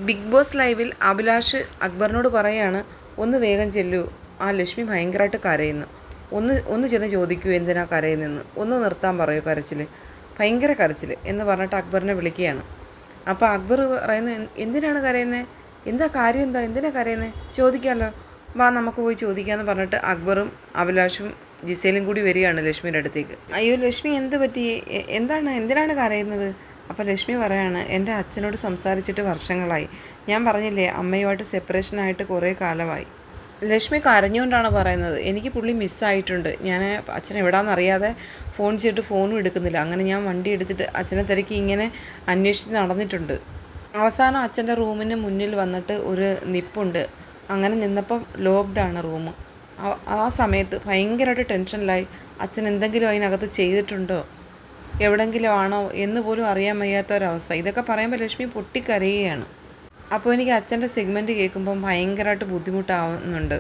Big boss ലൈവിൽ അഭിലാഷ് അക്ബറിനോട് പറയാണ്, ഒന്ന് വേഗം ചെല്ലൂ, ആ ലക്ഷ്മി ഭയങ്കരമായിട്ട് കരയുന്നു, ഒന്ന് ചെന്ന് ചോദിക്കൂ എന്തിനാ കരയുന്നതെന്ന്, ഒന്ന് നിർത്താൻ പറയൂ കരച്ചിൽ, ഭയങ്കര കരച്ചിൽ എന്ന് പറഞ്ഞിട്ട് അക്ബറിനെ വിളിക്കുകയാണ്. അപ്പോൾ അക്ബർ പറയുന്നത്, എന്തിനാണ് കരയുന്നത്, എന്താ കാര്യം, എന്താ എന്തിനാ കരയുന്നത്, ചോദിക്കാമല്ലോ, വാ നമുക്ക് പോയി ചോദിക്കാമെന്ന് പറഞ്ഞിട്ട് അക്ബറും അഭിലാഷും ജിസേലും കൂടി വരികയാണ് ലക്ഷ്മിയുടെ അടുത്തേക്ക്. അയ്യോ ലക്ഷ്മി എന്ത് പറ്റി, എന്തിനാണ് കരയുന്നത്? അപ്പോൾ ലക്ഷ്മി പറയാണ്, എൻ്റെ അച്ഛനോട് സംസാരിച്ചിട്ട് വർഷങ്ങളായി, ഞാൻ പറഞ്ഞില്ലേ അമ്മയുമായിട്ട് സെപ്പറേഷനായിട്ട് കുറേ കാലമായി. ലക്ഷ്മി കരഞ്ഞുകൊണ്ടാണ് പറയുന്നത്, എനിക്ക് പുള്ളി മിസ്സായിട്ടുണ്ട്, ഞാൻ അച്ഛൻ എവിടാന്നറിയാതെ ഫോൺ ചെയ്തിട്ട് ഫോണും എടുക്കുന്നില്ല, അങ്ങനെ ഞാൻ വണ്ടി എടുത്തിട്ട് അച്ഛനെ തിരക്കി ഇങ്ങനെ അന്വേഷിച്ച് നടന്നിട്ടുണ്ട്. അവസാനം അച്ഛൻ്റെ റൂമിന് മുന്നിൽ വന്നിട്ട് ഒരു നിപ്പുണ്ട്, അങ്ങനെ നിന്നപ്പം ലോക്ക്ഡാണ് റൂം. ആ സമയത്ത് ഭയങ്കരമായിട്ട് ടെൻഷനിലായി, അച്ഛൻ എന്തെങ്കിലും അതിനകത്ത് ചെയ്തിട്ടുണ്ടോ, എവിടെങ്കിലും ആണോ എന്ന് പോലും അറിയാൻ വയ്യാത്ത ഒരവസ്ഥ. ഇതൊക്കെ പറയുമ്പോൾ ലക്ഷ്മി പൊട്ടിക്കരയുകയാണ്. അപ്പോൾ എനിക്ക് അച്ഛൻ്റെ സെഗ്മെൻറ്റ് കേൾക്കുമ്പം ഭയങ്കരമായിട്ട് ബുദ്ധിമുട്ടാവുന്നുണ്ട്.